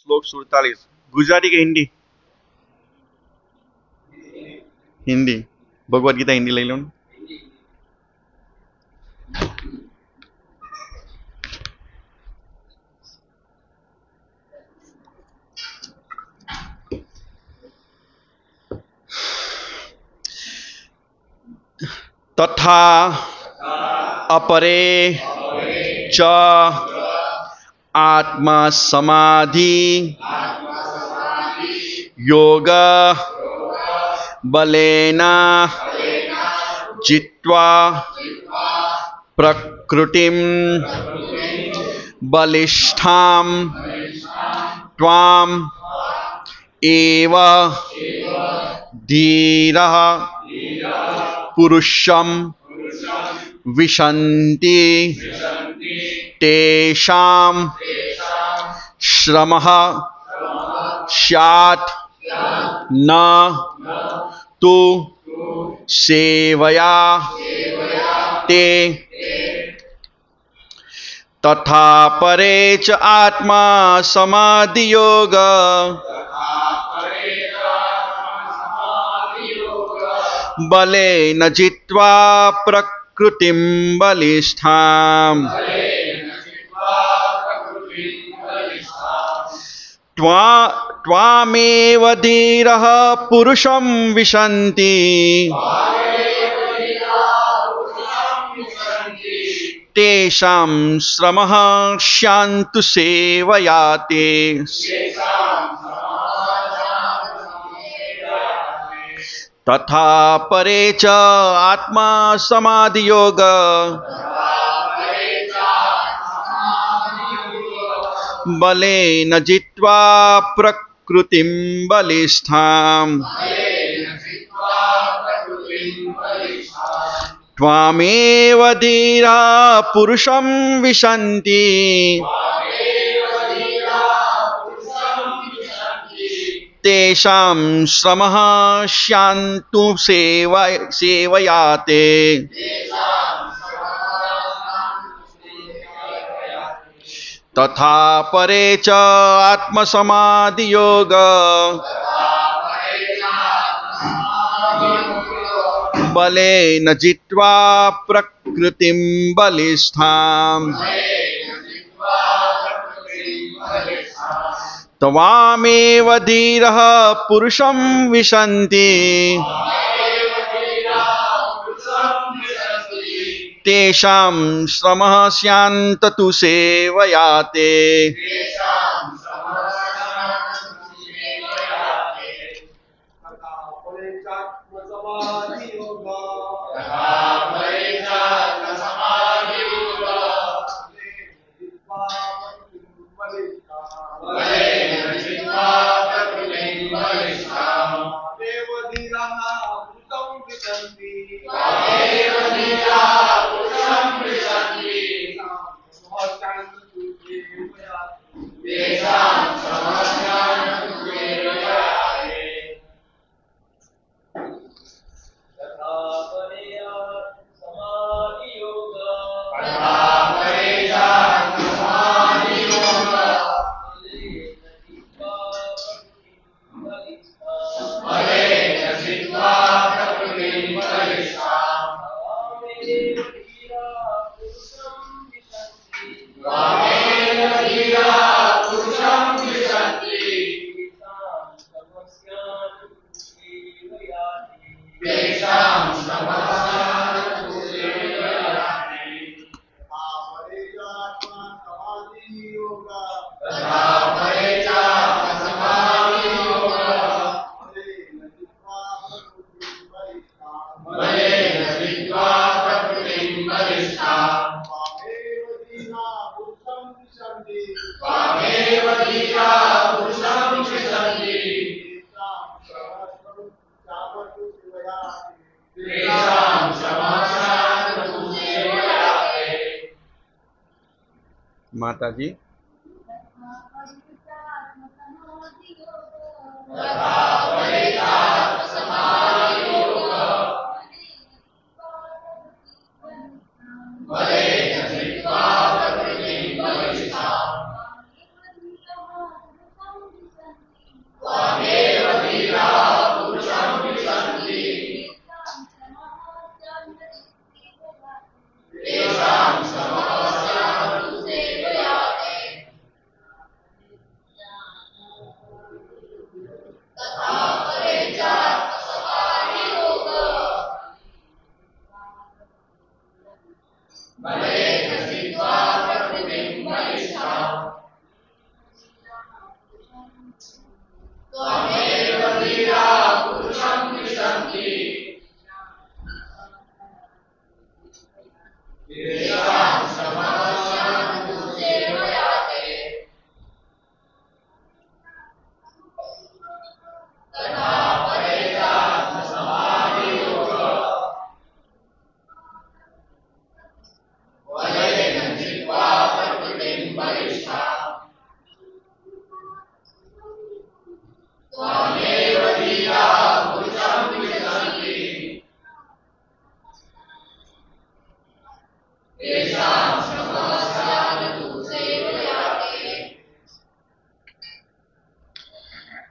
श्लोक 47। गुजराती के हिंदी? हिंदी। भगवद गीता हिंदी ले लो ना। तथा अपरे च आत्मा समाधि योग बलेना जित्वा प्रकृतिम बलिष्ठाम त्वाम एव धीरः पुरुषम विशन्ति तेषां श्रमः स्यात् न तु सेवया ते। तथा परे च आत्मा समाधि योग बलेन जित्वा प्रकृतिं बलिष्ठाम् त्वामेव धीरः पुरुषं विशन्ति तेषां श्रमः स्यान्तु सेवया ते। तथा परे च आत्मा समाधि योग बलेन जित्वा प्रकृतिं बलिष्ठाम् त्वामेव धीरः पुरुषं विशन्ति तेषां श्रमः स्यान्तु सेवया ते। तथा परे च आत्मसमाधि योग बलेन जित्वा प्रकृतिं बलिष्ठाम् त्वामेव धीरः पुरुषं विशन्ति तेषां श्रमः स्यान्तु सेवया ते। माता जी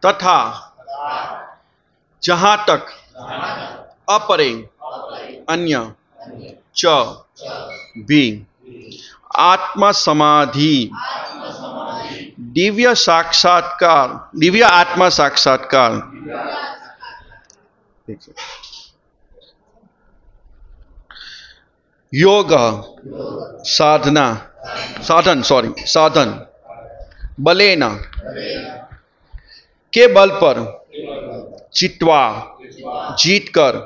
तथा जहां तक अपरे अन्य च भी आत्मा समाधि दिव्य आत्मा साक्षात्कार योग साधन बलेना के बल पर चित्वा जीतकर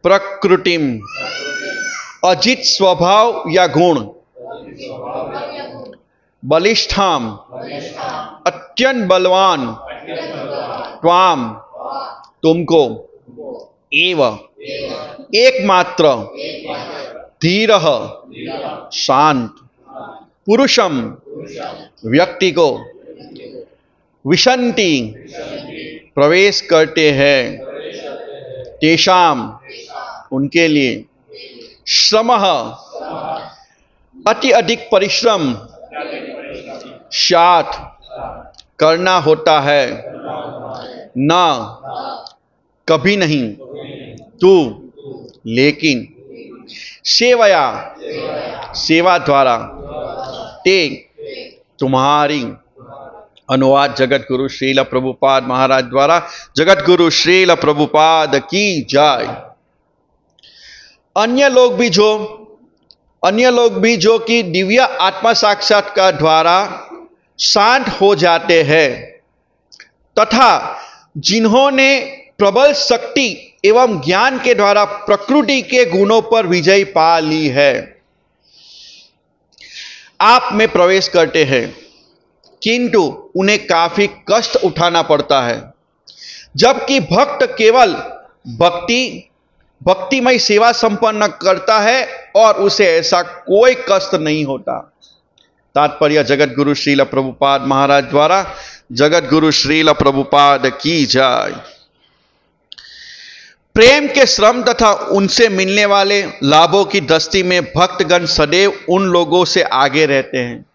प्रकृतिम अजित स्वभाव या गुण बलिष्ठाम अत्यंत बलवान त्वाम तुमको एव एकमात्र धीर शांत पुरुषम व्यक्ति को विशंति प्रवेश करते हैं तेषाम उनके लिए श्रम अति अधिक परिश्रम स्यात् करना होता है न कभी नहीं तू लेकिन सेवया सेवा द्वारा ते तुम्हारी अनुवाद जगत गुरु श्रील प्रभुपाद महाराज द्वारा। जगत गुरु श्रील प्रभुपाद की जय। अन्य लोग भी जो कि दिव्य आत्मा साक्षात्कार द्वारा शांत हो जाते हैं तथा जिन्होंने प्रबल शक्ति एवं ज्ञान के द्वारा प्रकृति के गुणों पर विजय पा ली है, आप में प्रवेश करते हैं, किंतु उन्हें काफी कष्ट उठाना पड़ता है। जबकि भक्त केवल भक्तिमय सेवा संपन्न करता है और उसे ऐसा कोई कष्ट नहीं होता। तात्पर्य जगत गुरु श्रील प्रभुपाद महाराज द्वारा। जगत गुरु श्रील प्रभुपाद की जय। प्रेम के श्रम तथा उनसे मिलने वाले लाभों की दृष्टि में भक्तगण सदैव उन लोगों से आगे रहते हैं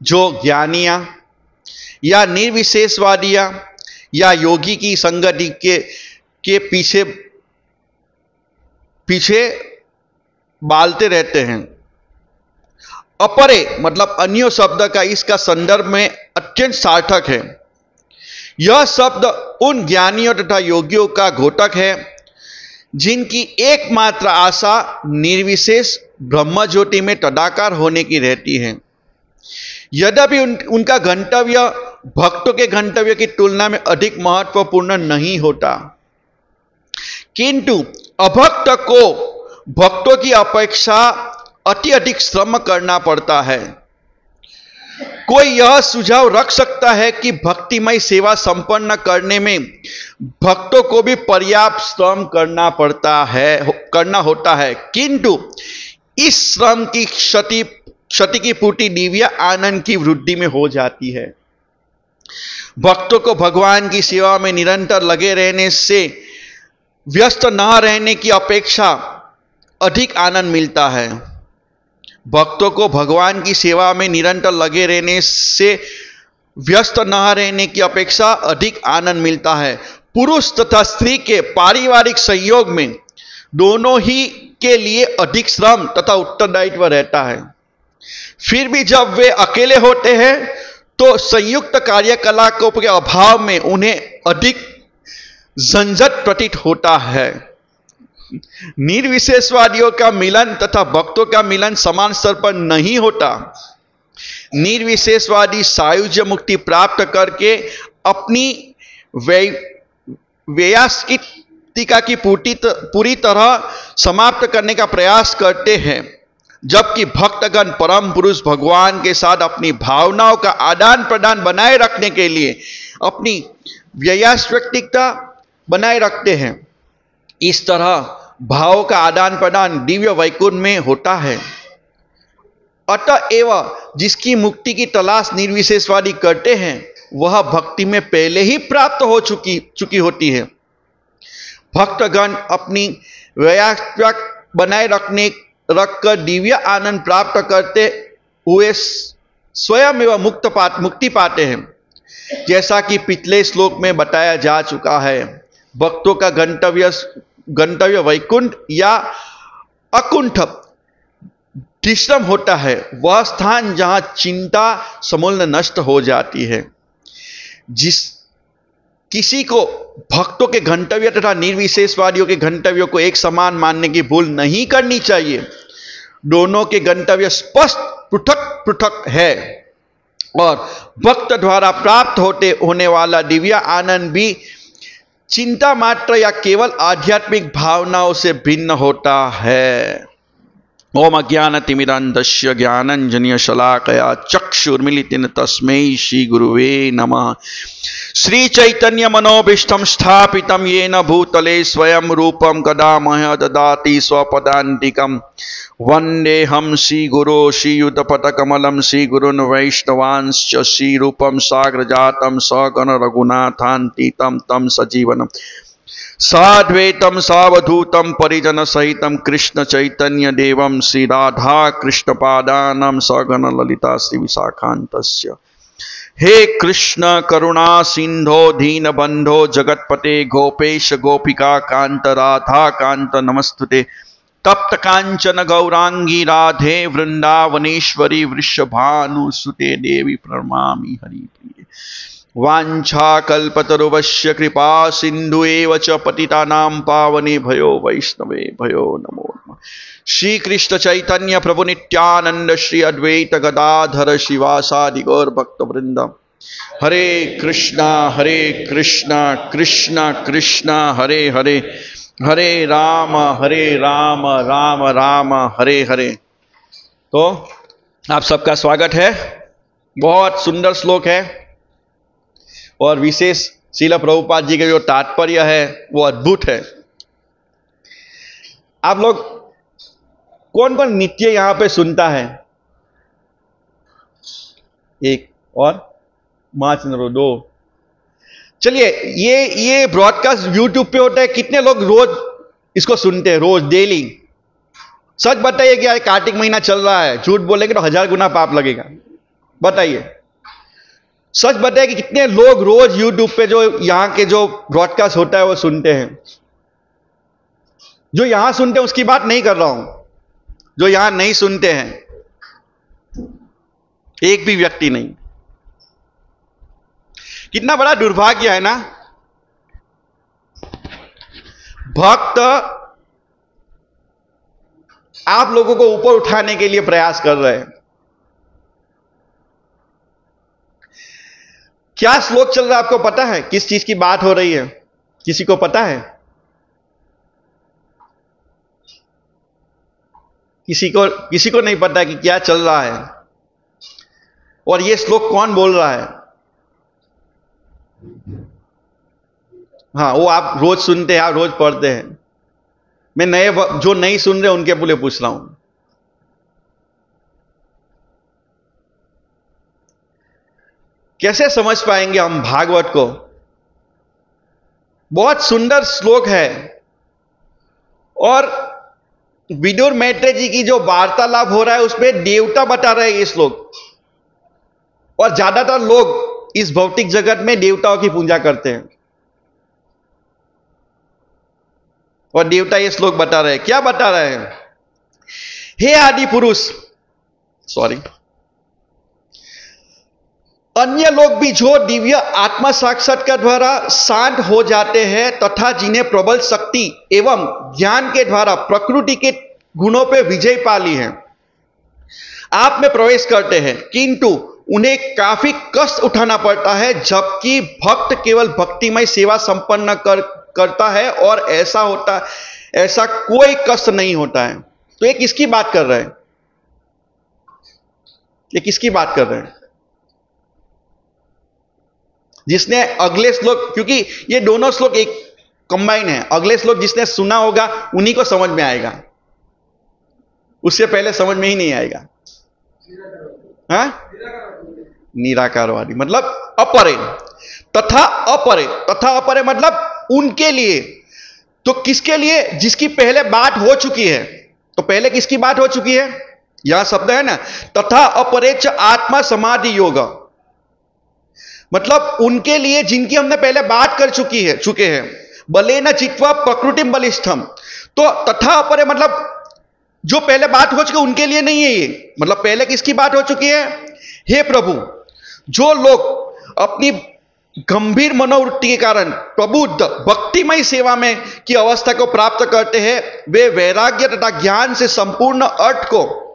जो ज्ञानिया या निर्विशेषवादिया या योगी की संगति के पीछे बालते रहते हैं। अपरे मतलब अन्य शब्द का इसका संदर्भ में अत्यंत सार्थक है। यह शब्द उन ज्ञानियों तथा योगियों का घोतक है जिनकी एकमात्र आशा निर्विशेष ब्रह्म ज्योति में तदाकार होने की रहती है। यद्यपि उनका गंतव्य भक्तों के गंतव्य की तुलना में अधिक महत्वपूर्ण नहीं होता, किंतु अभक्त को भक्तों की अपेक्षा अत्यधिक श्रम करना पड़ता है। कोई यह सुझाव रख सकता है कि भक्तिमय सेवा संपन्न करने में भक्तों को भी पर्याप्त श्रम करना होता है, किंतु इस श्रम की क्षति की पूर्ति दिव्य आनंद की वृद्धि में हो जाती है। भक्तों को भगवान की सेवा में निरंतर लगे रहने से व्यस्त न रहने की अपेक्षा अधिक आनंद मिलता है। भक्तों को भगवान की सेवा में निरंतर लगे रहने से व्यस्त न रहने की अपेक्षा अधिक आनंद मिलता है। पुरुष तथा स्त्री के पारिवारिक संयोग में दोनों ही के लिए अधिक श्रम तथा उत्तरदायित्व रहता है। फिर भी जब वे अकेले होते हैं तो संयुक्त कार्यकलापों के अभाव में उन्हें अधिक झंझट प्रतीत होता है। निर्विशेषवादियों का मिलन तथा भक्तों का मिलन समान स्तर पर नहीं होता। निर्विशेषवादी सायुज्य मुक्ति प्राप्त करके अपनी वैयास्कितिका की पूरी तरह समाप्त करने का प्रयास करते हैं, जबकि भक्तगण परम पुरुष भगवान के साथ अपनी भावनाओं का आदान प्रदान बनाए रखने के लिए अपनी वैयास्कितिका बनाए रखते हैं। इस तरह भाव का आदान प्रदान दिव्य वैकुंठ में होता है। अतएव जिसकी मुक्ति की तलाश निर्विशेषवादी करते हैं वह भक्ति में पहले ही प्राप्त हो चुकी होती है। भक्तगण अपनी वैयास्कितिका बनाए रखकर दिव्य आनंद प्राप्त करते हुए स्वयं एवं मुक्ति पाते हैं। जैसा कि पिछले श्लोक में बताया जा चुका है, भक्तों का गंतव्य वैकुंठ या अकुंठ विश्राम होता है, वह स्थान जहां चिंता समूल नष्ट हो जाती है। किसी को भक्तों के गंतव्य तथा निर्विशेषवादियों के गंतव्यों को एक समान मानने की भूल नहीं करनी चाहिए। दोनों के गंतव्य स्पष्ट पृथक पृथक है और भक्त द्वारा प्राप्त होने वाला दिव्य आनंद भी चिंता मात्र या केवल आध्यात्मिक भावनाओं से भिन्न होता है। ओम अज्ञानतिमिरान्धस्य ज्ञानाञ्जनशलाकया चक्षुर्मिलितेन तस्मै श्री गुरुवे नमः। श्री चैतन्य मनोभीष्टं स्थापितं येन भूतले स्वयं रूपं कदा मह्यं ददाति स्वपदान्तिकं। वन्देऽहं श्रीगुरो श्रीयुतपदकमलं श्रीगुरून् वैष्णवांश्च श्रीरूपं साग्रजातं सगण रघुनाथान्वितं तं सजीवनं साद्वैतं सावधूतं परिजन सहितं कृष्ण चैतन्य देवं श्री राधा कृष्ण पादानं सगण ललिता श्री विशाखान्तस्य। हे कृष्ण करुणा सिंधो दीनबंधो जगतपते गोपेश गोपिका कांत राधा कांत नमस्तुते। तप्त कांचन गौरांगी राधे वृंदावनेश्वरी वृषभानुसुते देवी प्रणमामि हरिप्रिये। वाञ्छाकल्पतरुवश्य कृपा सिंधु एव च पतितानां पावने भयो वैष्णवे भयो नमो नमः। श्री कृष्ण चैतन्य प्रभु नित्यानंद श्री अद्वैत गदाधर शिवासादि गौर भक्त वृंद। हरे कृष्णा कृष्णा कृष्णा हरे हरे, हरे राम राम राम हरे हरे। तो आप सबका स्वागत है। बहुत सुंदर श्लोक है और विशेष श्रील प्रभुपाद जी के जो तात्पर्य है वो अद्भुत है। आप लोग कौन कौन नित्य यहां पे सुनता है? एक और मार्च दो। चलिए, ये ब्रॉडकास्ट यूट्यूब पे होता है। कितने लोग रोज इसको सुनते हैं? रोज डेली? सच बताइए क्या कार्तिक महीना चल रहा है? झूठ बोलेंगे तो 1000 गुना पाप लगेगा। बताइए, सच बताइए कि कितने लोग रोज यूट्यूब पे जो यहां के जो ब्रॉडकास्ट होता है वो सुनते हैं? जो यहां सुनते हैं उसकी बात नहीं कर रहा हूं, जो यहां नहीं सुनते हैं एक भी व्यक्ति नहीं। कितना बड़ा दुर्भाग्य है ना। भक्त आप लोगों को ऊपर उठाने के लिए प्रयास कर रहे हैं। क्या श्लोक चल रहा है आपको पता है? किस चीज की बात हो रही है? किसी को पता है? किसी को नहीं पता कि क्या चल रहा है और यह श्लोक कौन बोल रहा है? हाँ, वो आप रोज सुनते हैं, आप रोज पढ़ते हैं। मैं जो नहीं सुन रहे उनके लिए पूछ रहा हूं। कैसे समझ पाएंगे हम भागवत को? बहुत सुंदर श्लोक है और विदुर मैत्रेय जी की जो वार्तालाप हो रहा है उसमें देवता बता रहे हैं ये श्लोक। और ज्यादातर लोग इस भौतिक जगत में देवताओं की पूजा करते हैं और देवता ये श्लोक बता रहे हैं। क्या बता रहे हैं? हे आदि पुरुष, अन्य लोग भी जो दिव्य आत्मा साक्षात्कार द्वारा शांत हो जाते हैं तथा जिन्हें प्रबल शक्ति एवं ज्ञान के द्वारा प्रकृति के गुणों पर विजय पा ली है, आप में प्रवेश करते हैं, किंतु उन्हें काफी कष्ट उठाना पड़ता है, जबकि भक्त केवल भक्तिमय सेवा संपन्न करता है और ऐसा कोई कष्ट नहीं होता है। तो ये किसकी बात कर रहे हैं? ये किसकी बात कर रहे हैं? जिसने अगले श्लोक, क्योंकि ये दोनों श्लोक एक कंबाइन है, अगले श्लोक जिसने सुना होगा उन्हीं को समझ में आएगा, उससे पहले समझ में ही नहीं आएगा। हाँ, निराकारवादी मतलब अपरे, तथा अपरे मतलब उनके लिए। तो किसके लिए? जिसकी पहले बात हो चुकी है। तो पहले किसकी बात हो चुकी है? यह शब्द है ना, तथा अपरे च आत्मा समाधि योग, मतलब उनके लिए जिनकी हमने पहले बात कर चुके हैं। बले न चित्वा प्रकृति बलिष्ठम, तो तथा अपरे मतलब जो पहले बात हो चुकी उनके लिए नहीं है ये, मतलब पहले किसकी बात हो चुकी है? हे प्रभु, जो लोग अपनी गंभीर मनोवृत्ति के कारण प्रबुद्ध भक्तिमय सेवा में की अवस्था को प्राप्त करते हैं, वे वैराग्य तथा ज्ञान से संपूर्ण अर्थ को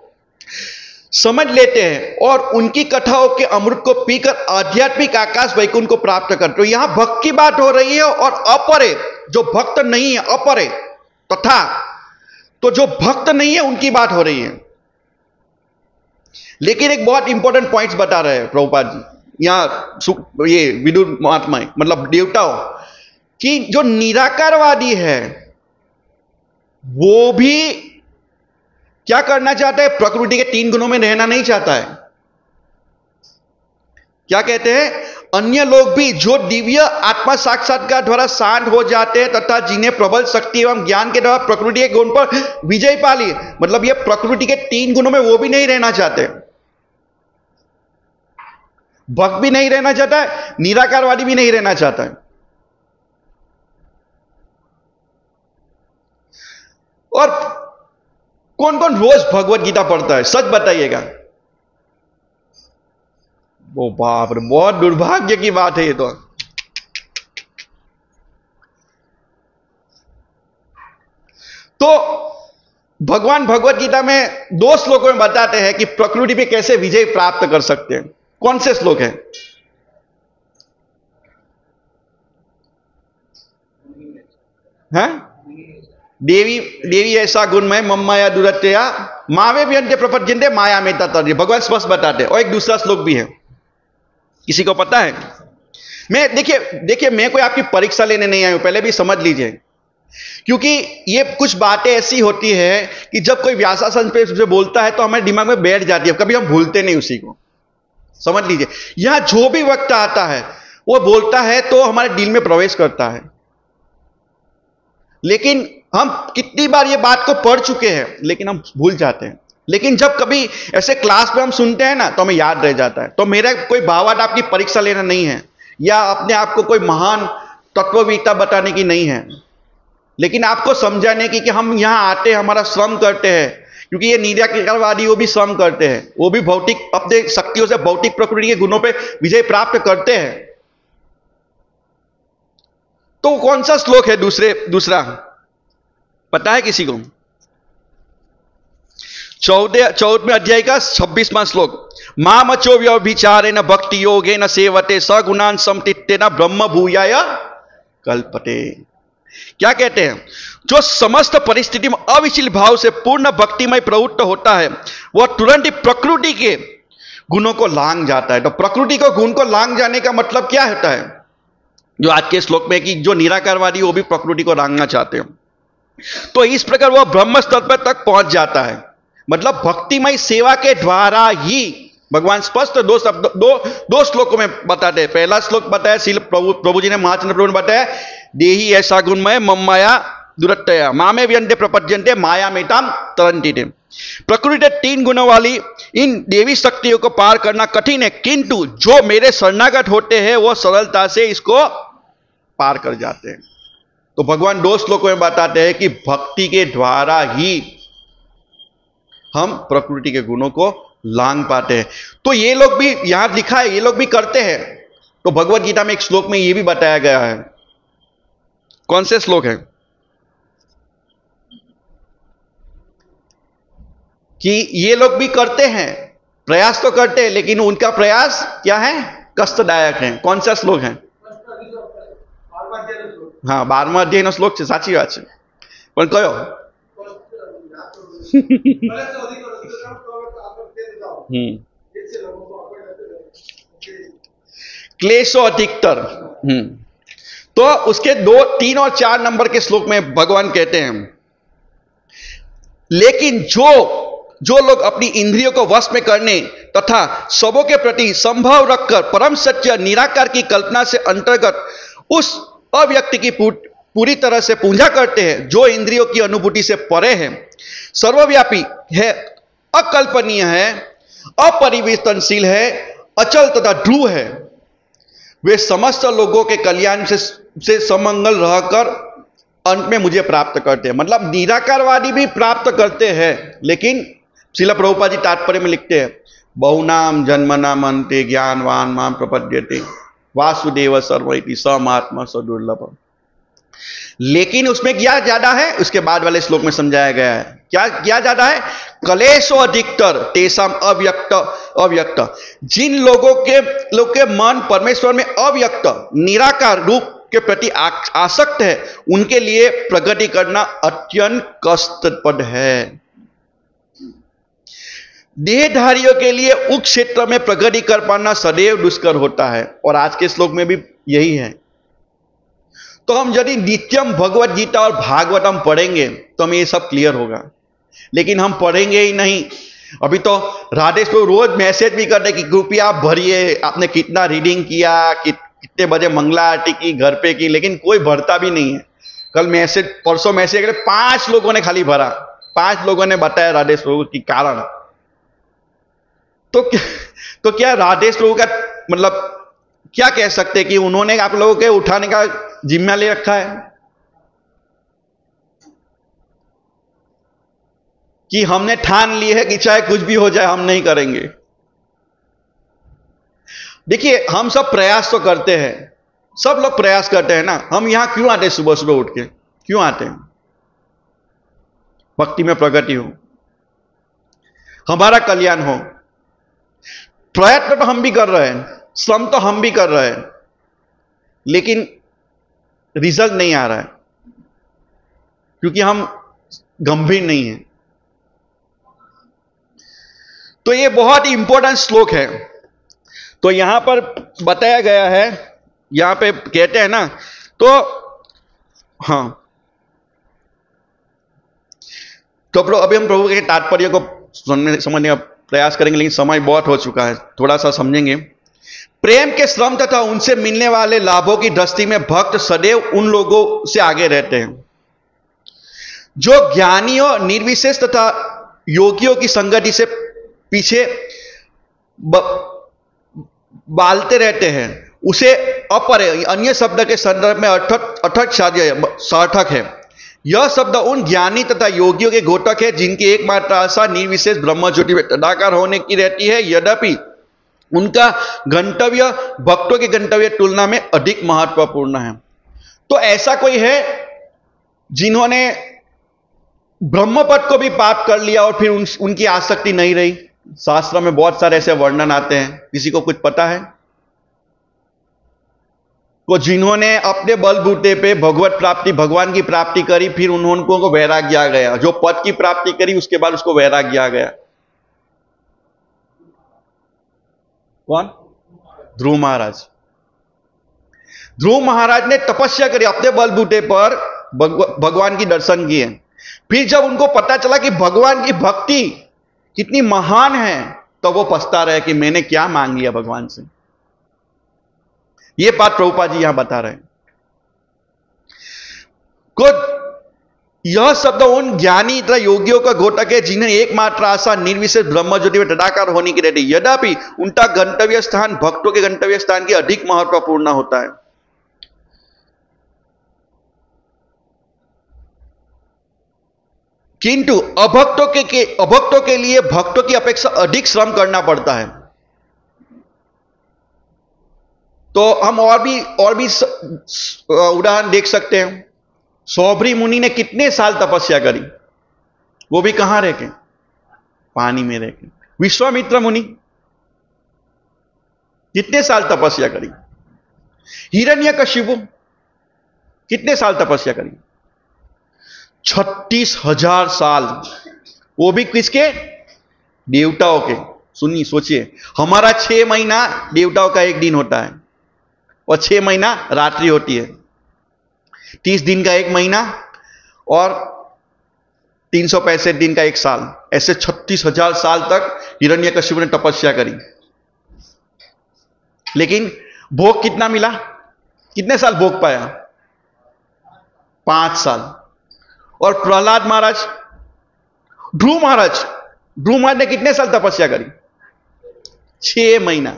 समझ लेते हैं और उनकी कथाओं के अमृत को पीकर आध्यात्मिक आकाश वैकुंठ को प्राप्त करते हैं। यहां भक्त की बात हो रही है, और अपरे जो भक्त नहीं है, अपरे तथा, तो जो भक्त नहीं है उनकी बात हो रही है। लेकिन एक बहुत इंपॉर्टेंट पॉइंट्स बता रहे हैं प्रभुपाद जी यहां, ये विदुर महात्मा मतलब देवताओं, कि जो निराकारवादी है वो भी क्या करना चाहता है? प्रकृति के 3 गुणों में रहना नहीं चाहता है। क्या कहते हैं? अन्य लोग भी जो दिव्य आत्मा साक्षात्कार द्वारा शांत हो जाते हैं तथा जिन्हें प्रबल शक्ति एवं ज्ञान के द्वारा प्रकृति के गुण पर विजय पा ली, मतलब ये प्रकृति के 3 गुणों में वो भी नहीं रहना चाहते। भक्त भी नहीं रहना चाहता है, निराकारवादी भी नहीं रहना चाहता है। और कौन कौन रोज भगवत गीता पढ़ता है? सच बताइएगा। वो बाप रे, बहुत दुर्भाग्य की बात है ये तो भगवान भगवत गीता में 2 श्लोकों में बताते हैं कि प्रकृति पे कैसे विजय प्राप्त कर सकते हैं। कौन से श्लोक है? देवी ऐसा गुणमय मम्माया दुरत्या मावे व्यंत्य प्रपंचन्ते माया में तत्पर्य, भगवान स्पष्ट बताते हैं। और एक दूसरा श्लोक भी है, किसी को पता है? मैं देखिए मैं कोई आपकी परीक्षा लेने नहीं आया हूं, पहले भी समझ लीजिए, क्योंकि ये कुछ बातें ऐसी होती है कि जब कोई व्यासासन पे बोलता है तो हमारे दिमाग में बैठ जाती है, कभी हम भूलते नहीं उसी को। समझ लीजिए, यहां जो भी वक्त आता है वो बोलता है तो हमारे दिल में प्रवेश करता है, लेकिन हम कितनी बार ये बात को पढ़ चुके हैं लेकिन हम भूल जाते हैं। लेकिन जब कभी ऐसे क्लास में हम सुनते हैं ना तो हमें याद रह जाता है। तो मेरा कोई भावार्थ आपकी परीक्षा लेना नहीं है या अपने आप को कोई महान तत्ववेत्ता बताने की नहीं है, लेकिन आपको समझाने की कि हम यहां आते हैं, हमारा श्रम करते हैं, क्योंकि ये निराकारवादी वो भी श्रम करते हैं, वो भी भौतिक अपने शक्तियों से भौतिक प्रकृति के गुणों पे विजय प्राप्त करते हैं। तो कौन सा श्लोक है? दूसरा पता है किसी को? 14वें अध्याय का 26वां श्लोक, मामचो व्यभिचारे न भक्ति योगे न सेवते सगुणान समतित्ते न ब्रह्म भूयाय कल्पते। क्या कहते हैं? जो समस्त परिस्थिति में अविचल भाव से पूर्ण भक्तिमय प्रवृत्त होता है वह तुरंत ही प्रकृति के गुणों को लांग जाता है। तो प्रकृति को गुण को लांग जाने का मतलब क्या होता है? जो आज के श्लोक में कि जो निराकारवादी वो भी प्रकृति को लांगना चाहते हैं, तो इस प्रकार वह ब्रह्म स्तर पर तक पहुंच जाता है। मतलब भक्तिमय सेवा के द्वारा ही भगवान स्पष्ट दो श्लोकों में बताते हैं। पहला श्लोक बताया श्रील प्रभु जी ने, महाचंद्र प्रभु ने बताया, देही ऐसा गुणमय मम्माया दुरत्तया मामे व्यंते प्रपंचन्ते माया मेताम तरन्ति। प्रकृति 3 गुणों वाली इन देवी शक्तियों को पार करना कठिन है, किंतु जो मेरे शरणागत होते हैं वो सरलता से इसको पार कर जाते हैं। तो भगवान 2 श्लोकों में बताते हैं कि भक्ति के द्वारा ही हम प्रकृति के गुणों को लांग पाते हैं। तो ये लोग भी, यहां लिखा है, ये लोग भी करते हैं। तो भगवत गीता में एक श्लोक में ये भी बताया गया है। कौन से श्लोक है? कि ये लोग भी करते हैं, प्रयास तो करते हैं लेकिन उनका प्रयास क्या है, कष्टदायक है। कौन सा श्लोक है? हाँ, 12वां अध्याय श्लोक है, साची बात है। પણ કયો? क्लेशो अधिकतर। तो उसके 2, 3 और 4 नंबर के श्लोक में भगवान कहते हैं, लेकिन जो लोग अपनी इंद्रियों को वश में करने तथा सबों के प्रति संभव रखकर परम सत्य निराकार की कल्पना से अंतर्गत उस अव्यक्ति की पूरी तरह से पूजा करते हैं, जो इंद्रियों की अनुभूति से परे है, सर्वव्यापी है, अकल्पनीय है, अपरिवर्तनशील है, अचल तथा ध्रुव है, वे समस्त लोगों के कल्याण से समंगल रहकर अंत में मुझे प्राप्त करते हैं। मतलब निराकारवादी भी प्राप्त करते हैं, लेकिन श्रील प्रभुपाद जी तात्पर्य में लिखते हैं, बहुनाम जन्मनाम अन्ते ज्ञानवान माम प्रपद्यते वासुदेव सर्वइति समात्मा सदुर्लभ। लेकिन उसमें क्या ज्यादा है, उसके बाद वाले श्लोक में समझाया गया है। क्या ज्यादा है? कलेशो अधिकतर तेसाम अव्यक्त। जिन लोगों के मन परमेश्वर में अव्यक्त निराकार रूप के प्रति आसक्त है, उनके लिए प्रगति करना अत्यंत कष्टप्रद है। देहधारियों के लिए उस क्षेत्र में प्रगति कर पाना सदैव दुष्कर होता है, और आज के श्लोक में भी यही है। तो हम यदि नित्यम भगवत गीता और भागवतम पढ़ेंगे तो हमें ये सब क्लियर होगा, लेकिन हम पढ़ेंगे ही नहीं। अभी तो राधेश को रोज मैसेज भी करते कि कृपया भरिए, आपने कितना रीडिंग किया, कितने बजे मंगला आरती की, घर पे की, लेकिन कोई भरता भी नहीं है। कल मैसेज, परसों मैसेज 5 लोगों ने खाली भरा, 5 लोगों ने बताया राधेश प्रभु की कारण। तो क्या राधेश प्रभु का मतलब क्या कह सकते कि उन्होंने आप लोगों के उठाने का जिम्मा ले रखा है, कि हमने ठान ली है कि चाहे कुछ भी हो जाए हम नहीं करेंगे। देखिए, हम सब प्रयास तो करते हैं, सब लोग प्रयास करते हैं ना। हम यहां क्यों आते हैं? सुबह सुबह उठ के क्यों आते हैं? भक्ति में प्रगति हो, हमारा कल्याण हो। प्रयत्न तो हम भी कर रहे हैं, श्रम तो हम भी कर रहे हैं, लेकिन रिजल्ट नहीं आ रहा है क्योंकि हम गंभीर नहीं हैं। तो ये बहुत ही इंपॉर्टेंट श्लोक है। तो यहां पर बताया गया है, यहां पे कहते हैं ना, तो हाँ, तो अभी हम प्रभु के तात्पर्य को समझने का प्रयास करेंगे, लेकिन समय बहुत हो चुका है, थोड़ा सा समझेंगे। प्रेम के श्रम तथा उनसे मिलने वाले लाभों की दृष्टि में भक्त सदैव उन लोगों से आगे रहते हैं जो ज्ञानियों, निर्विशेष तथा योगियों की संगति से पीछे बालते रहते हैं। उसे अपरे अन्य शब्द के संदर्भ में अर्थक सार्थक है। यह शब्द उन ज्ञानी तथा योगियों के घोटक है जिनकी एकमात्र आशा निर्विशेष ब्रह्म ज्योति में तदाकार होने की रहती है, यद्यपि उनका गंतव्य भक्तों के गंतव्य तुलना में अधिक महत्वपूर्ण है। तो ऐसा कोई है जिन्होंने ब्रह्मपद को भी प्राप्त कर लिया और फिर उनकी आसक्ति नहीं रही? शास्त्र में बहुत सारे ऐसे वर्णन आते हैं, किसी को कुछ पता है? तो जिन्होंने अपने बलबूते पे भगवत प्राप्ति, भगवान की प्राप्ति करी, फिर उनको वैराग्य आ गया। जो पद की प्राप्ति करी उसके बाद उसको वैराग्य आ गया। कौन? ध्रुव महाराज। ध्रुव महाराज ने तपस्या करी, अपने बलबूते पर भगवान की दर्शन किए। फिर जब उनको पता चला कि भगवान की भक्ति कितनी महान है, तो वो पछता रहे कि मैंने क्या मांग लिया भगवान से। ये बात प्रभुपाद जी यहां बता रहे हैं। यह शब्द उन ज्ञानी तथा योगियों का घोटक है जिन्हें एकमात्र आशा निर्विशेष ब्रह्म ज्योति में तदाकार होने की रहती है, यद्यपि उनका गंतव्य स्थान भक्तों के गंतव्य स्थान के अधिक महत्वपूर्ण होता है। किंतु अभक्तों के लिए भक्तों की अपेक्षा अधिक श्रम करना पड़ता है। तो हम और भी उदाहरण देख सकते हैं। सौभरी मुनि ने कितने साल तपस्या करी, वो भी कहां रह के? पानी में रह के। विश्वामित्र मुनि कितने साल तपस्या करी? हिरण्यकशिपु कितने साल तपस्या करी? 36,000 साल। वो भी किसके? देवताओं के। सुनिए, सोचिए, हमारा 6 महीना देवताओं का एक दिन होता है और 6 महीना रात्रि होती है। 30 दिन का एक महीना और 365 दिन का एक साल। ऐसे 36,000 साल तक हिरण्यकशिपु ने तपस्या करी। लेकिन भोग कितना मिला? कितने साल भोग पाया? 5 साल। और प्रहलाद महाराज, ध्रुव महाराज ने कितने साल तपस्या करी? 6 महीना।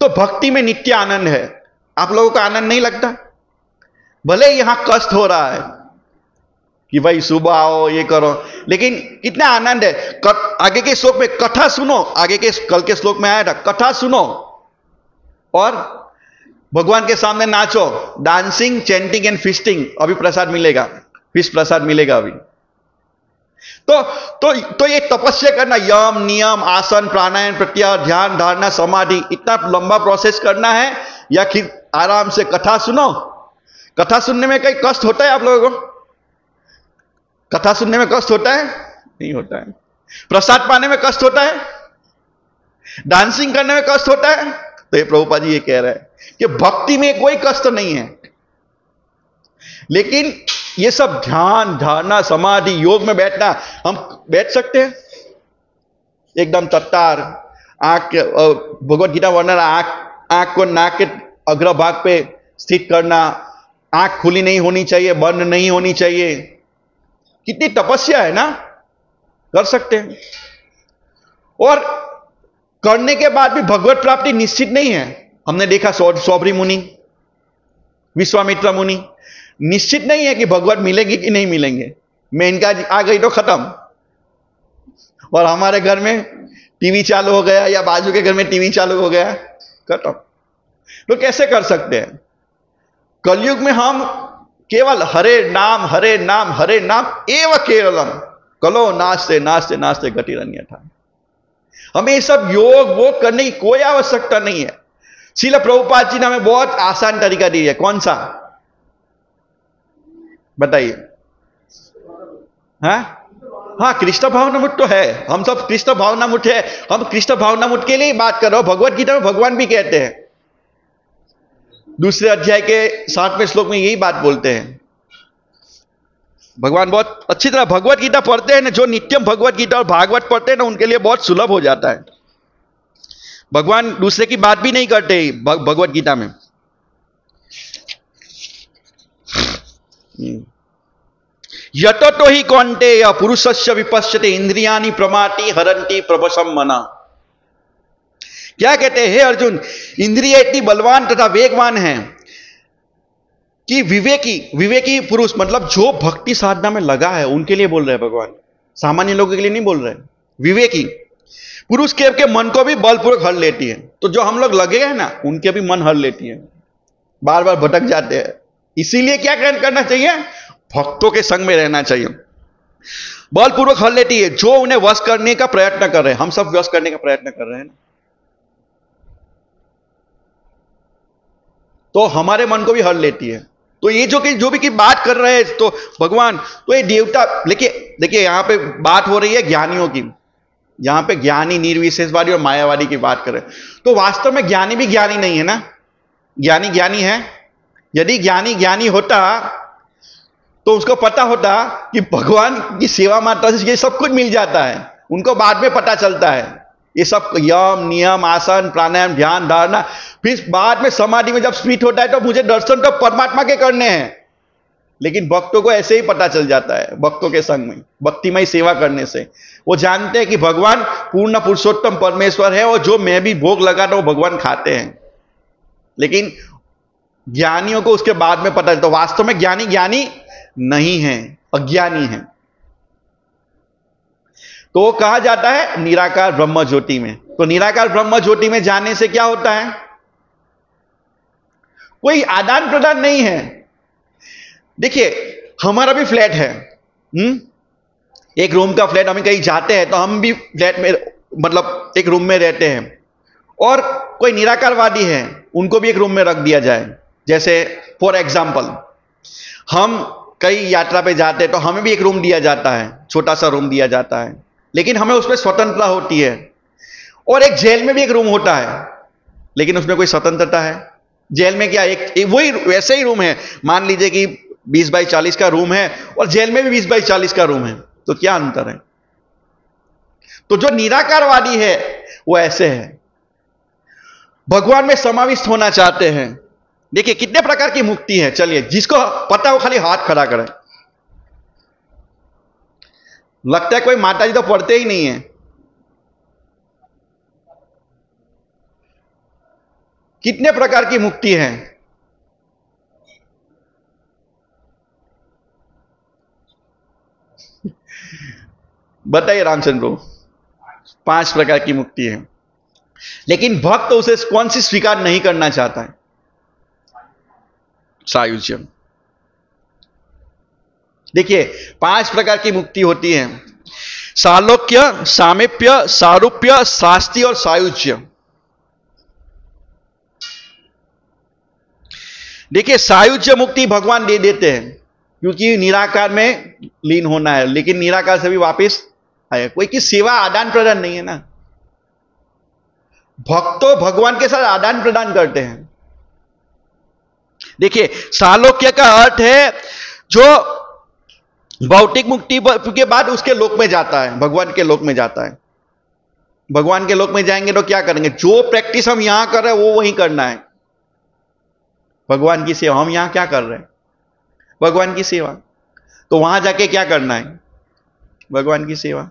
तो भक्ति में नित्य आनंद है। आप लोगों को आनंद नहीं लगता? भले यहां कष्ट हो रहा है कि भाई सुबह आओ, ये करो, लेकिन कितना आनंद है। आगे के श्लोक में कथा सुनो, आगे के कल के श्लोक में आया था, कथा सुनो और भगवान के सामने नाचो। Dancing, chanting and feasting. अभी प्रसाद मिलेगा, फिश प्रसाद मिलेगा अभी। तो ये तपस्या करना, यम, नियम, आसन, प्राणायाम, प्रत्याहार, ध्यान, धारणा, समाधि, इतना लंबा प्रोसेस करना है या फिर आराम से कथा सुनो? कथा सुनने में कहीं कष्ट होता है आप लोगों को? कथा सुनने में कष्ट होता है? नहीं होता है। प्रसाद पाने में कष्ट होता है? डांसिंग करने में कष्ट होता है? तो ये प्रभुपाद जी ये कह रहे हैं कि भक्ति में कोई कष्ट नहीं है। लेकिन ये सब ध्यान, धारणा, समाधि, योग में बैठना, हम बैठ सकते हैं एकदम तत्तार, आंख, भगवत गीता वर्णन, आंख को नाक के अग्रभाग पे स्थित करना, आंख खुली नहीं होनी चाहिए, बंद नहीं होनी चाहिए। कितनी तपस्या है ना, कर सकते हैं। और करने के बाद भी भगवत प्राप्ति निश्चित नहीं है। हमने देखा सौभरी मुनि, विश्वामित्र मुनि, निश्चित नहीं है कि भगवत मिलेंगे कि नहीं मिलेंगे। मेनका आ गई तो खत्म, और हमारे घर में टीवी चालू हो गया या बाजू के घर में टीवी चालू हो गया, खत्म। तो कैसे कर सकते हैं? कलयुग में हम केवल हरे नाम हरे नाम हरे नाम एव केवलम कलो नास्ते नास्ते नास्ते गतिरन्यथा। हमें ये सब योग वो करने की कोई आवश्यकता नहीं है। श्रील प्रभुपाद जी ने हमें बहुत आसान तरीका दी है। कौन सा बताइए? हाँ, कृष्ण भावनामृत तो है। हम सब कृष्ण भावनामृत है। हम कृष्ण भावनामृत के लिए बात कर रहे हो। भगवत गीता में भगवान भी कहते हैं, दूसरे अध्याय के 7वें श्लोक में यही बात बोलते हैं। भगवान बहुत अच्छी तरह भगवत गीता पढ़ते हैं ना, जो नित्यम भगवत गीता और भागवत पढ़ते हैं ना, उनके लिए बहुत सुलभ हो जाता है। भगवान दूसरे की बात भी नहीं करते भगवत गीता में। यतो तो ही कौन्तेय पुरुषस्य विपश्यते इंद्रियाणि प्रमाति हरन्ति प्रवशम मना। क्या कहते हैं? हे अर्जुन, इंद्रिय इतनी बलवान तथा वेगवान है कि विवेकी पुरुष, मतलब जो भक्ति साधना में लगा है, उनके लिए बोल रहे हैं भगवान, सामान्य लोगों के लिए नहीं बोल रहे। विवेकी पुरुष के मन को भी बलपूर्वक हर लेती है। तो जो हम लोग लगे हैं ना, उनके भी मन हर लेती है, बार बार भटक जाते हैं। इसीलिए क्या करना चाहिए? भक्तों के संग में रहना चाहिए। बलपूर्वक हर लेती है, जो उन्हें वश करने का प्रयत्न कर रहे हैं। हम सब वश करने का प्रयत्न कर रहे हैं ना, तो हमारे मन को भी हर लेती है। तो ये जो भी की बात कर रहे हैं, तो भगवान, तो ये देवता, देखिए यहां पे बात हो रही है ज्ञानियों की। यहां पे ज्ञानी, निर्विशेषवादी और मायावादी की बात कर रहे हैं। तो वास्तव में ज्ञानी भी ज्ञानी नहीं है ना। ज्ञानी है। यदि ज्ञानी होता तो उसको पता होता कि भगवान की सेवा मात्रा से ये सब कुछ मिल जाता है। उनको बाद में पता चलता है ये सब यम, नियम, आसन, प्राणायाम, ध्यान, धारणा, फिर बाद में समाधि में जब स्थित होता है तो मुझे दर्शन तो परमात्मा के करने हैं। लेकिन भक्तों को ऐसे ही पता चल जाता है, भक्तों के संग में भक्तिमय सेवा करने से। वो जानते हैं कि भगवान पूर्ण पुरुषोत्तम परमेश्वर है, और जो मैं भी भोग लगाता हूं भगवान खाते हैं। लेकिन ज्ञानियों को उसके बाद में पता चलता, तो वास्तव में ज्ञानी नहीं है, अज्ञानी है। तो वो कहा जाता है निराकार ब्रह्म ज्योति में। तो निराकार ब्रह्म ज्योति में जाने से क्या होता है? कोई आदान प्रदान नहीं है। देखिए हमारा भी फ्लैट है, एक रूम का फ्लैट, हम कहीं जाते हैं तो हम भी फ्लैट में मतलब एक रूम में रहते हैं, और कोई निराकारवादी है उनको भी एक रूम में रख दिया जाए। जैसे फॉर एग्जाम्पल हम कई यात्रा पे जाते हैं तो हमें भी एक रूम दिया जाता है, छोटा सा रूम दिया जाता है, लेकिन हमें उसमें स्वतंत्रता होती है। और एक जेल में भी एक रूम होता है, लेकिन उसमें कोई स्वतंत्रता है? जेल में क्या एक वही वैसे ही रूम है, मान लीजिए कि 20 बाई 40 का रूम है और जेल में भी 20 बाई 40 का रूम है, तो क्या अंतर है? तो जो निराकारवादी है वो ऐसे है, भगवान में समाविष्ट होना चाहते हैं। देखिए कितने प्रकार की मुक्ति है, चलिए जिसको पता है वो खाली हाथ खड़ा करे। लगता है कोई माताजी तो पढ़ते ही नहीं है। कितने प्रकार की मुक्ति है? बताइए रामचंद्र प्रभु। 5 प्रकार की मुक्ति है, लेकिन भक्त उसे कौन सी स्वीकार नहीं करना चाहता है? सायुज्य। देखिए 5 प्रकार की मुक्ति होती है, सालोक्य, सामीप्य, सारूप्य, शास्ति और सायुज्य। देखिए सायुज्य मुक्ति भगवान दे देते हैं क्योंकि निराकार में लीन होना है, लेकिन निराकार से भी वापस आए, कोई की सेवा आदान प्रदान नहीं है ना। भक्त तो भगवान के साथ आदान प्रदान करते हैं। देखिए सालोक्य का अर्थ है जो भौतिक मुक्ति के बाद उसके लोक में जाता है, भगवान के लोक में जाता है। भगवान के लोक में जाएंगे तो क्या करेंगे? जो प्रैक्टिस हम यहां कर रहे हैं वो वहीं करना है। भगवान की सेवा, हम यहां क्या कर रहे हैं? भगवान की सेवा। तो वहां जाके क्या करना है? भगवान की सेवा।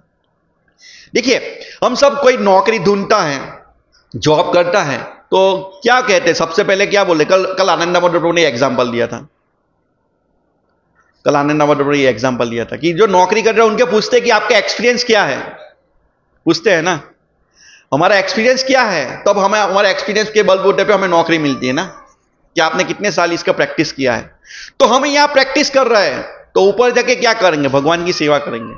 देखिए हम सब कोई नौकरी ढूंढता है, जॉब करता है, तो क्या कहते हैं? सबसे पहले क्या बोले? कल आनंदामठ प्रभु ने एग्जाम्पल दिया था, कल आनंदामठ प्रभु ने एग्जाम्पल दिया था कि जो नौकरी कर रहे हैं उनके पूछते कि आपका एक्सपीरियंस क्या है, पूछते हैं ना, हमारा एक्सपीरियंस क्या है, तब हमें हमारे एक्सपीरियंस के बलबूते पे हमें नौकरी मिलती है ना, कि आपने कितने साल इसका प्रैक्टिस किया है। तो हम यहां प्रैक्टिस कर रहे हैं, तो ऊपर जाके क्या करेंगे? भगवान की सेवा करेंगे।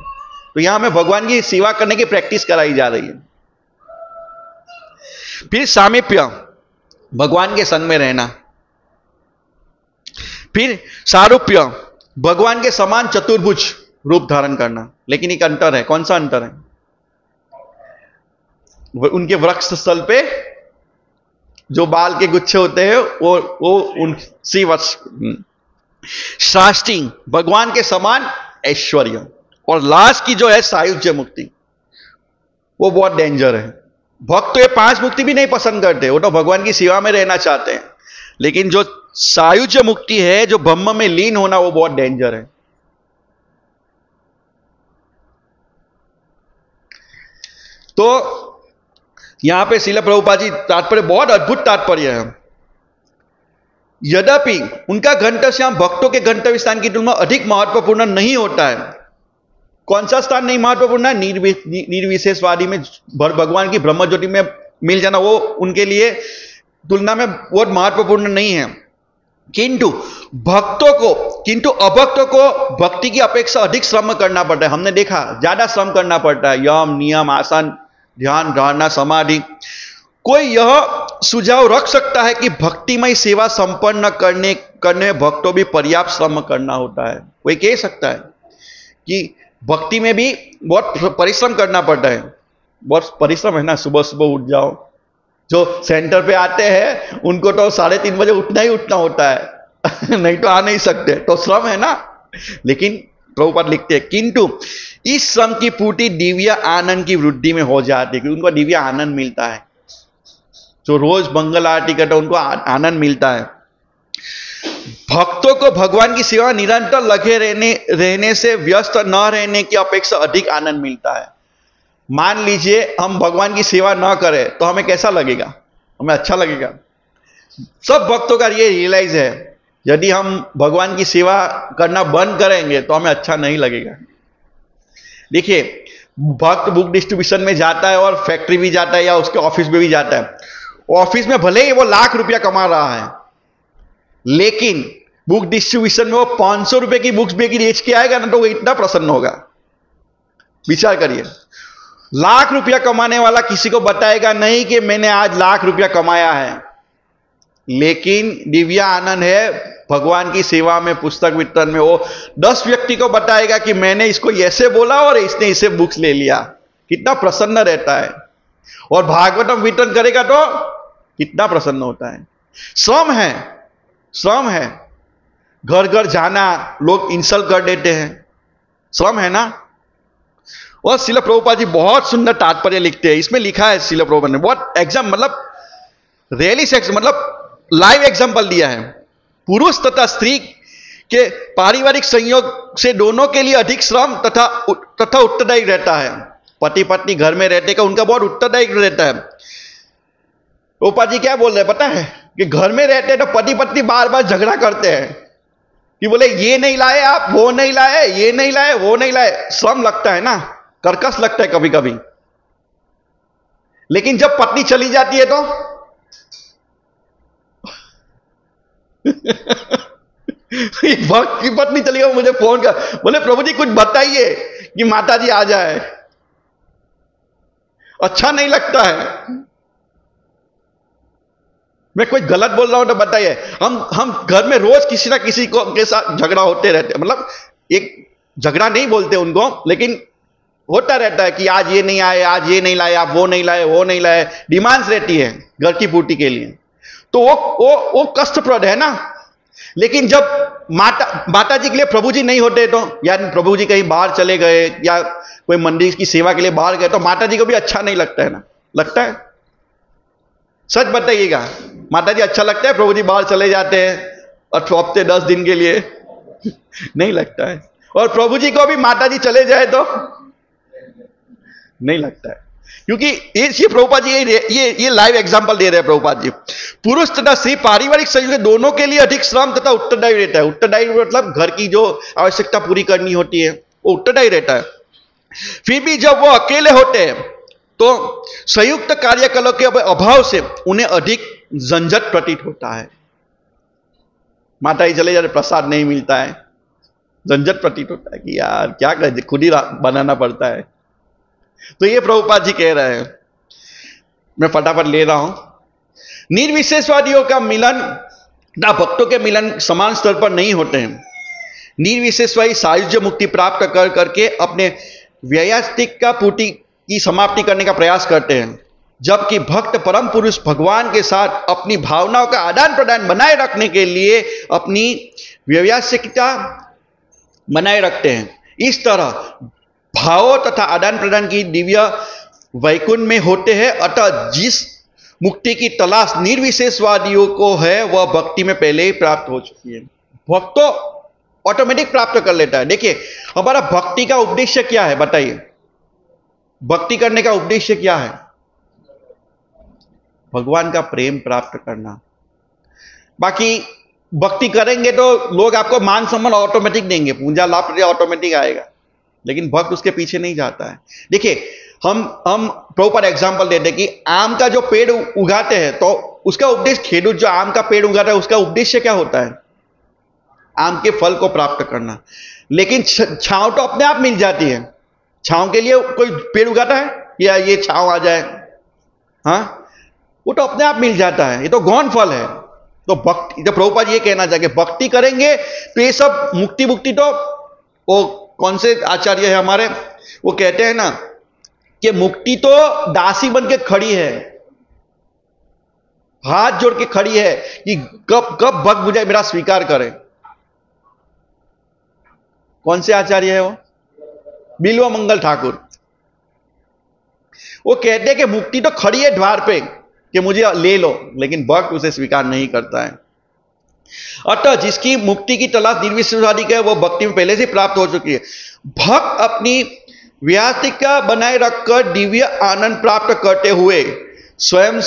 तो यहां हमें भगवान की सेवा करने की प्रैक्टिस कराई जा रही है। फिर सामीप्य, भगवान के संग में रहना। फिर सारूप्य, भगवान के समान चतुर्भुज रूप धारण करना। लेकिन एक अंतर है, कौन सा अंतर है? उनके वृक्ष स्थल पे जो बाल के गुच्छे होते हैं वो उन सी वर्ष। शास्ति, भगवान के समान ऐश्वर्य। और लास्ट की जो है सायुज्य मुक्ति, वो बहुत डेंजर है। भक्त तो ये 5 मुक्ति भी नहीं पसंद करते, वो तो भगवान की सेवा में रहना चाहते हैं, लेकिन जो सायुज्य मुक्ति है, जो ब्रह्म में लीन होना, वो बहुत डेंजर है। तो यहां पे श्रील प्रभुपाद जी तात्पर्य, बहुत अद्भुत तात्पर्य है। यद्यपि उनका घंटश्याम भक्तों के गंतव्य स्थान की तुलना अधिक महत्वपूर्ण नहीं होता है। कौन सा स्थान नहीं महत्वपूर्ण है? निर्विशेषवादी में भगवान की ब्रह्म ज्योति में मिल जाना, वो उनके लिए तुलना में बहुत महत्वपूर्ण नहीं है। किंतु अभक्तों को भक्ति की अपेक्षा अधिक श्रम करना पड़ता है। हमने देखा ज्यादा श्रम करना पड़ता है, यम, नियम, आसन, ध्यान, धारणा, समाधि। कोई यह सुझाव रख सकता है कि भक्तिमय सेवा संपन्न करने में भक्तों भी पर्याप्त श्रम करना होता है? कोई कह सकता है कि भक्ति में भी बहुत परिश्रम करना पड़ता है? बहुत परिश्रम है ना, सुबह सुबह उठ जाओ। जो सेंटर पे आते हैं उनको तो 3:30 बजे उठना ही उठना होता है नहीं तो आ नहीं सकते, तो श्रम है ना। लेकिन प्रभुपाद लिखते हैं किंतु इस श्रम की पूर्ति दिव्य आनंद की वृद्धि में हो जाती है, क्योंकि उनको दिव्य आनंद मिलता है। जो रोज मंगल आरती करते उनको आनंद मिलता है। भक्तों को भगवान की सेवा निरंतर लगे रहने से व्यस्त न रहने की अपेक्षा अधिक आनंद मिलता है। मान लीजिए हम भगवान की सेवा न करें तो हमें कैसा लगेगा? हमें अच्छा लगेगा? सब भक्तों का ये रियलाइज है, यदि हम भगवान की सेवा करना बंद करेंगे तो हमें अच्छा नहीं लगेगा। देखिए भक्त बुक डिस्ट्रीब्यूशन में जाता है और फैक्ट्री भी जाता है या उसके ऑफिस में भी जाता है। ऑफिस में भले ही वो लाख रुपया कमा रहा है, लेकिन बुक डिस्ट्रीब्यूशन में वो 500 रुपए की बुक्स बेच के आएगा ना, तो वो इतना प्रसन्न होगा। विचार करिए, लाख रुपया कमाने वाला किसी को बताएगा नहीं कि मैंने आज लाख रुपया कमाया है, लेकिन दिव्या आनंद है भगवान की सेवा में, पुस्तक वितरण में, वो 10 व्यक्ति को बताएगा कि मैंने इसको ऐसे बोला और इसने इसे बुक्स ले लिया। कितना प्रसन्न रहता है। और भागवतम वितरण करेगा तो कितना प्रसन्न होता है। श्रम है, श्रम है। घर घर जाना, लोग इंसल्ट कर देते हैं, श्रम है ना। और श्रील प्रभुपाद जी बहुत सुंदर तात्पर्य लिखते हैं। इसमें लिखा है श्रील प्रभुपाद ने बहुत मतलब रियली सेक्स मतलब लाइव एग्जाम्पल दिया है। पुरुष तथा स्त्री के पारिवारिक संयोग से दोनों के लिए अधिक श्रम तथा उत्तरदायी रहता है। पति पत्नी घर में रहते का उनका बहुत उत्तरदायी रहता है। प्रभुपाद जी क्या बोल रहे हैं पता है कि घर में रहते हैं तो पति पत्नी बार बार झगड़ा करते हैं कि बोले ये नहीं लाए आप, वो नहीं लाए, ये नहीं लाए, वो नहीं लाए। श्रम लगता है ना, कर्कश लगता है कभी कभी। लेकिन जब पत्नी चली जाती है तो भक्त की पत्नी चली गई, मुझे फोन कर बोले प्रभु जी कुछ बताइए कि माता जी आ जाए। अच्छा नहीं लगता है। मैं कुछ गलत बोल रहा हूं तो बताइए। हम घर में रोज किसी ना किसी को के साथ झगड़ा होते रहते हैं। मतलब एक झगड़ा नहीं बोलते उनको, लेकिन होता रहता है कि आज ये नहीं आए, आज ये नहीं लाए, आप वो नहीं लाए, वो नहीं लाए। डिमांड्स रहती है घर की पूर्ति के लिए, तो वो कष्टप्रद है ना। लेकिन जब माता जी के लिए प्रभु जी नहीं होते तो, या प्रभु जी कहीं बाहर चले गए या कोई मंदिर की सेवा के लिए बाहर गए, तो माता जी को भी अच्छा नहीं लगता है ना। लगता है? सच बताइएगा, माता जी अच्छा लगता है प्रभु जी बाहर चले जाते हैं हफ्ते 10 दिन के लिए? नहीं लगता है। और प्रभु जी को भी माता जी चले जाए तो नहीं लगता है। क्योंकि ये प्रभुपाद जी ये लाइव एग्जांपल दे रहे हैं प्रभुपाद जी। पुरुष तथा स्त्री पारिवारिक सहयोग दोनों के लिए अधिक श्रम तथा उत्तरदायी रहता है। उत्तरदायी मतलब घर की जो आवश्यकता पूरी करनी होती है वो उत्तरदायी रहता है। फिर भी जब वो अकेले होते हैं तो संयुक्त कार्यकलापों के अभाव से उन्हें अधिक झंझट प्रतीत होता है। माता जी चले जाते, प्रसाद नहीं मिलता है, झंझट प्रतीत होता है कि यार क्या करें, खुद ही बनाना पड़ता है। तो ये प्रभुपाद जी कह रहे हैं, मैं फटाफट ले रहा हूं। निर्विशेषवादियों का मिलन ना भक्तों के मिलन समान स्तर पर नहीं होते हैं। निर्विशेषवादी सायुज्य मुक्ति प्राप्त कर करके अपने व्ययास्तिक का पूर्ति की समाप्ति करने का प्रयास करते हैं, जबकि भक्त परम पुरुष भगवान के साथ अपनी भावनाओं का आदान प्रदान बनाए रखने के लिए अपनी व्ययास्तिकता बनाए रखते हैं। इस तरह भावों तथा आदान प्रदान की दिव्य वैकुंठ में होते हैं। अतः जिस मुक्ति की तलाश निर्विशेषवादियों को है वह भक्ति में पहले ही प्राप्त हो चुकी है। भक्त तो ऑटोमेटिक प्राप्त कर लेता है। देखिए हमारा भक्ति का उद्देश्य क्या है बताइए? भक्ति करने का उद्देश्य क्या है? भगवान का प्रेम प्राप्त करना। बाकी भक्ति करेंगे तो लोग आपको मान सम्मान ऑटोमेटिक देंगे, पूजा लाभ ऑटोमेटिक आएगा, लेकिन भक्त उसके पीछे नहीं जाता है। देखिए हम प्रॉपर एग्जांपल देते हैं कि आम का जो पेड़ उगाते हैं तो उसका उद्देश्य, खेडूत जो आम का पेड़ उगाता है उसका उद्देश्य क्या होता है? आम के फल को प्राप्त करना। लेकिन छांव तो अपने आप मिल जाती है। छांव के लिए कोई पेड़ उगाता है या ये छांव आ जाए? हाँ, वो तो अपने आप मिल जाता है। ये तो गौण फल है। तो भक्ति, तो प्रभुपाद ये कहना चाहिए भक्ति करेंगे तो ये सब मुक्ति तो वो कौन से आचार्य है हमारे, वो कहते हैं ना कि मुक्ति तो दासी बन के खड़ी है, हाथ जोड़ के खड़ी है कि कब भक्त मुझे मेरा स्वीकार करे। कौन से आचार्य है वो? बिल्व मंगल ठाकुर। वो कहते हैं कि मुक्ति तो खड़ी है द्वार पे कि मुझे ले लो, लेकिन भक्त उसे स्वीकार नहीं करता है। अतः जिसकी मुक्ति की तलाश निर्विशेषवादी का है वो भक्ति में पहले से प्राप्त हो चुकी है। भक्त अपनी व्यास्तिका बनाए रखकर दिव्य आनंद प्राप्त करते हुए स्वयं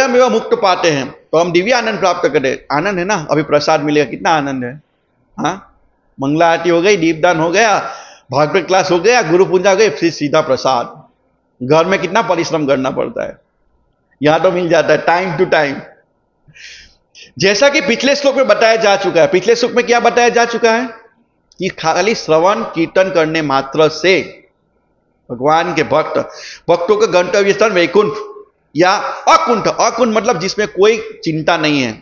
एवं मुक्त पाते हैं। तो हम दिव्य आनंद प्राप्त करें, आनंद है ना, अभी प्रसाद मिलेगा, कितना आनंद है। हाँ, मंगला आरती हो गई, दीपदान हो गया, भागवत क्लास हो गया, गुरु पूजा हो गई, फिर सीधा प्रसाद। घर में कितना परिश्रम करना पड़ता है, यहां तो मिल जाता है टाइम टू टाइम। जैसा कि पिछले श्लोक में बताया जा चुका है। पिछले श्लोक में क्या बताया जा चुका है कि खाली श्रवण कीर्तन करने मात्र से भगवान के भक्तों का गंतव्य स्थान वैकुंठ या अकुंठ। अकुंठ मतलब जिसमें कोई चिंता नहीं है,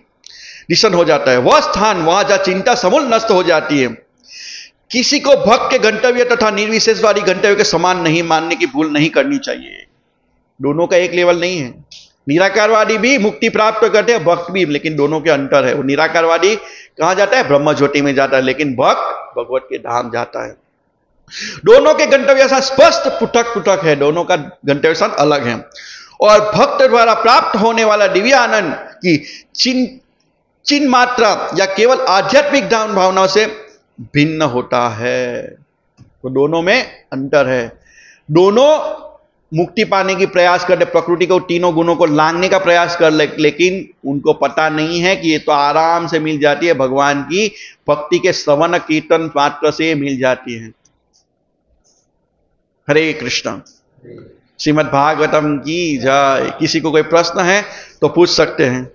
निश्चल हो जाता है, वह स्थान वहां जहां चिंता समूल नष्ट हो जाती है। किसी को भक्त के गंतव्य तथा निर्विशेषवादी गंतव्य के समान नहीं मानने की भूल नहीं करनी चाहिए। दोनों का एक लेवल नहीं है। निराकारवादी भी मुक्ति प्राप्त करते हैं, भक्त भी, लेकिन दोनों के अंतर है। वो निराकारवादी कहां जाता है? ब्रह्म ज्योति में जाता है, लेकिन भक्त भगवत के धाम जाता है। दोनों के गंतव्य स्थान स्पष्ट पृथक पृथक है, दोनों का गंतव्य स्थान अलग है। और भक्त द्वारा प्राप्त होने वाला दिव्य आनंद की चिन्ह मात्रा या केवल आध्यात्मिक भावनाओं से भिन्न होता है। तो दोनों में अंतर है। दोनों मुक्ति पाने की प्रयास करते, प्रकृति को तीनों गुणों को लांघने का प्रयास कर लेकिन उनको पता नहीं है कि ये तो आराम से मिल जाती है, भगवान की भक्ति के श्रवण कीर्तन मात्र से मिल जाती है। हरे कृष्ण। श्रीमद् भागवतम की जय। किसी को कोई प्रश्न है तो पूछ सकते हैं।